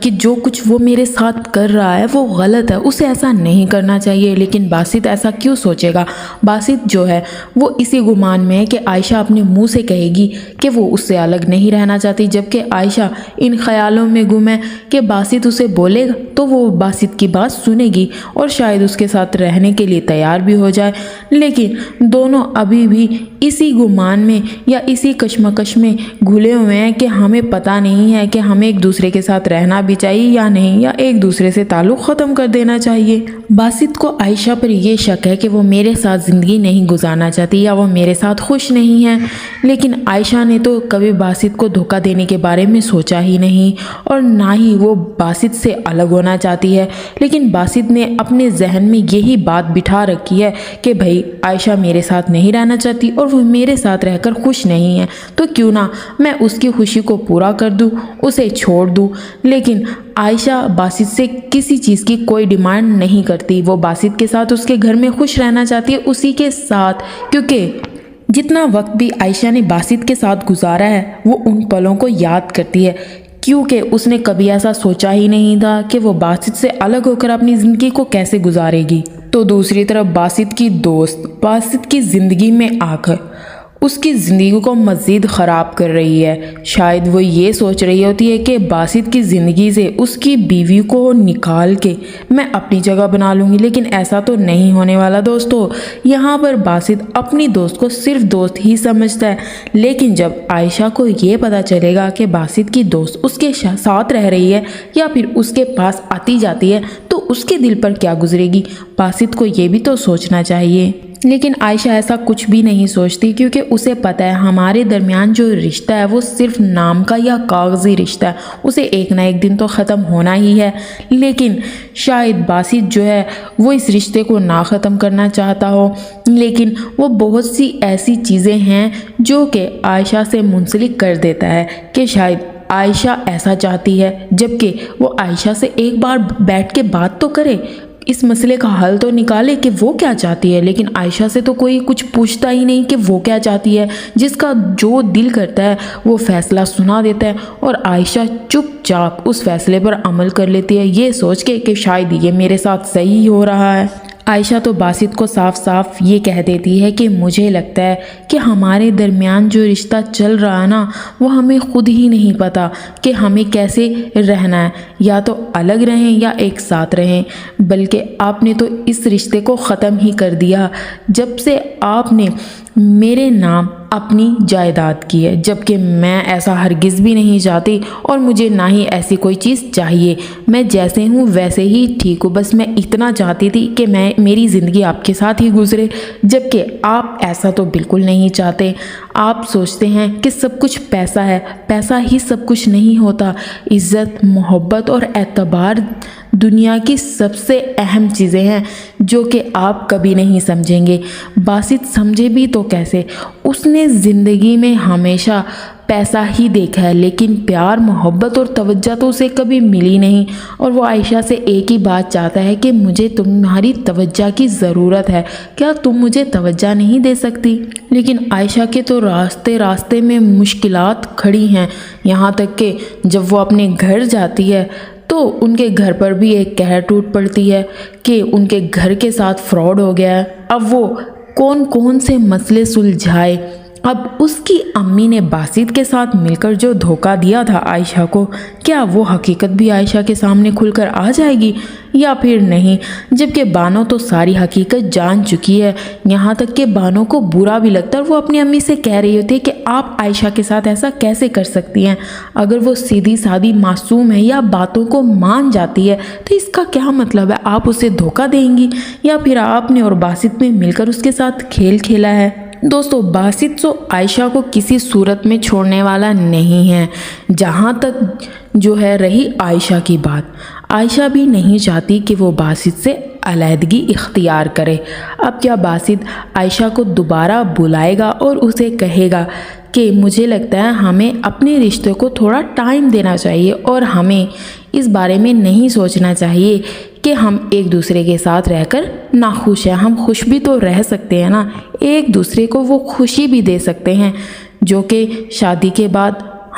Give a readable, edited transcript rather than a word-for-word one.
کہ جو کچھ وہ میرے ساتھ کر رہا ہے وہ غلط ہے، اسے ایسا نہیں کرنا چاہیے؟ لیکن باسط ایسا کیوں سوچے گا؟ باسط جو ہے وہ اسی گمان میں ہے کہ عائشہ اپنے منہ سے کہے گی کہ وہ اس سے الگ نہیں رہنا چاہتی، جبکہ عائشہ ان خیالوں میں گم ہے کہ باسط اسے بولے گا تو وہ باسط کی بات سنے گی اور شاید اس کے ساتھ رہنے کے لیے تیار بھی ہو جائے۔ لیکن دونوں ابھی بھی اسی گمان میں یا اسی کشمکش میں گھلے ہوئے ہیں کہ ہمیں پتہ نہیں ہے کہ ہمیں ایک دوسرے کے ساتھ رہنا بھی چاہیے یا نہیں، یا ایک دوسرے سے تعلق ختم کر دینا چاہیے۔ باسط کو عائشہ پر یہ شک ہے کہ وہ میرے ساتھ زندگی نہیں گزارنا چاہتی یا وہ میرے ساتھ خوش نہیں ہے، لیکن عائشہ نے تو کبھی باسط کو دھوکہ دینے کے بارے میں سوچا ہی نہیں، اور نہ ہی وہ باسط سے الگ ہونا چاہتی ہے۔ لیکن باسط نے اپنے ذہن میں یہی بات بٹھا رکھی ہے کہ بھائی عائشہ میرے ساتھ نہیں رہنا چاہتی اور وہ میرے ساتھ رہ کر خوش نہیں ہے، تو کیوں نہ میں اس کی خوشی کو پورا کر دوں، اسے چھوڑ دوں۔ لیکن عائشہ باسط سے کسی چیز کی کوئی ڈیمانڈ نہیں کرتی، وہ باسط کے ساتھ اس کے گھر میں خوش رہنا چاہتی ہے، اسی کے ساتھ، کیونکہ جتنا وقت بھی عائشہ نے باسط کے ساتھ گزارا ہے وہ ان پلوں کو یاد کرتی ہے، کیونکہ اس نے کبھی ایسا سوچا ہی نہیں تھا کہ وہ باسط سے الگ ہو کر اپنی زندگی کو کیسے گزارے گی۔ تو دوسری طرف باسط کی دوست باسط کی زندگی میں آ کر اس کی زندگی کو مزید خراب کر رہی ہے۔ شاید وہ یہ سوچ رہی ہوتی ہے کہ باسط کی زندگی سے اس کی بیوی کو نکال کے میں اپنی جگہ بنا لوں گی، لیکن ایسا تو نہیں ہونے والا دوستو۔ یہاں پر باسط اپنی دوست کو صرف دوست ہی سمجھتا ہے، لیکن جب عائشہ کو یہ پتہ چلے گا کہ باسط کی دوست اس کے ساتھ رہ رہی ہے یا پھر اس کے پاس آتی جاتی ہے تو اس کے دل پر کیا گزرے گی؟ باسط کو یہ بھی تو سوچنا چاہیے۔ لیکن عائشہ ایسا کچھ بھی نہیں سوچتی، کیونکہ اسے پتہ ہے ہمارے درمیان جو رشتہ ہے وہ صرف نام کا یا کاغذی رشتہ ہے، اسے ایک نہ ایک دن تو ختم ہونا ہی ہے۔ لیکن شاید باسط جو ہے وہ اس رشتے کو نہ ختم کرنا چاہتا ہو، لیکن وہ بہت سی ایسی چیزیں ہیں جو کہ عائشہ سے منسلک کر دیتا ہے کہ شاید عائشہ ایسا چاہتی ہے، جبکہ وہ عائشہ سے ایک بار بیٹھ کے بات تو کرے، اس مسئلے کا حل تو نکالے کہ وہ کیا چاہتی ہے۔ لیکن عائشہ سے تو کوئی کچھ پوچھتا ہی نہیں کہ وہ کیا چاہتی ہے، جس کا جو دل کرتا ہے وہ فیصلہ سنا دیتا ہے اور عائشہ چپ چاپ اس فیصلے پر عمل کر لیتی ہے، یہ سوچ کے کہ شاید یہ میرے ساتھ صحیح ہو رہا ہے۔ عائشہ تو باسط کو صاف صاف یہ کہہ دیتی ہے کہ مجھے لگتا ہے کہ ہمارے درمیان جو رشتہ چل رہا ہے نا، وہ ہمیں خود ہی نہیں پتہ کہ ہمیں کیسے رہنا ہے، یا تو الگ رہیں یا ایک ساتھ رہیں، بلکہ آپ نے تو اس رشتے کو ختم ہی کر دیا جب سے آپ نے میرے نام اپنی جائیداد کی ہے، جبکہ میں ایسا ہرگز بھی نہیں چاہتی اور مجھے نہ ہی ایسی کوئی چیز چاہیے۔ میں جیسے ہوں ویسے ہی ٹھیک ہوں، بس میں اتنا چاہتی تھی کہ میری زندگی آپ کے ساتھ ہی گزرے، جبکہ آپ ایسا تو بالکل نہیں چاہتے۔ آپ سوچتے ہیں کہ سب کچھ پیسہ ہے، پیسہ ہی سب کچھ نہیں ہوتا۔ عزت، محبت اور اعتبار دنیا کی سب سے اہم چیزیں ہیں جو کہ آپ کبھی نہیں سمجھیں گے۔ باسط سمجھے بھی تو کیسے؟ اس نے زندگی میں ہمیشہ پیسہ ہی دیکھا ہے، لیکن پیار، محبت اور توجہ تو اسے کبھی ملی نہیں، اور وہ عائشہ سے ایک ہی بات چاہتا ہے کہ مجھے تمہاری توجہ کی ضرورت ہے، کیا تم مجھے توجہ نہیں دے سکتی؟ لیکن عائشہ کے تو راستے میں مشکلات کھڑی ہیں، یہاں تک کہ جب وہ اپنے گھر جاتی ہے تو ان کے گھر پر بھی ایک قہر ٹوٹ پڑتی ہے کہ ان کے گھر کے ساتھ فراڈ ہو گیا ہے۔ اب وہ کون سے مسئلے سلجھائے؟ اب اس کی امی نے باسط کے ساتھ مل کر جو دھوکہ دیا تھا عائشہ کو، کیا وہ حقیقت بھی عائشہ کے سامنے کھل کر آ جائے گی یا پھر نہیں؟ جبکہ بانو تو ساری حقیقت جان چکی ہے، یہاں تک کہ بانو کو برا بھی لگتا ہے، اور وہ اپنی امی سے کہہ رہی ہوتی ہے کہ آپ عائشہ کے ساتھ ایسا کیسے کر سکتی ہیں؟ اگر وہ سیدھی سادی معصوم ہے یا باتوں کو مان جاتی ہے تو اس کا کیا مطلب ہے؟ آپ اسے دھوکہ دیں گی یا پھر آپ نے اور باسط نے مل کر اس کے ساتھ کھیل کھیلا ہے؟ دوستو، باسط تو عائشہ کو کسی صورت میں چھوڑنے والا نہیں ہے۔ جہاں تک جو ہے رہی عائشہ کی بات، عائشہ بھی نہیں چاہتی کہ وہ باسط سے علیحدگی اختیار کرے۔ اب کیا باسط عائشہ کو دوبارہ بلائے گا اور اسے کہے گا کہ مجھے لگتا ہے ہمیں اپنے رشتے کو تھوڑا ٹائم دینا چاہیے اور ہمیں اس بارے میں نہیں سوچنا چاہیے کہ ہم ایک دوسرے کے ساتھ رہ کر ناخوش ہیں، ہم خوش بھی تو رہ سکتے ہیں نا، ایک دوسرے کو وہ خوشی بھی دے سکتے ہیں جو کہ شادی کے بعد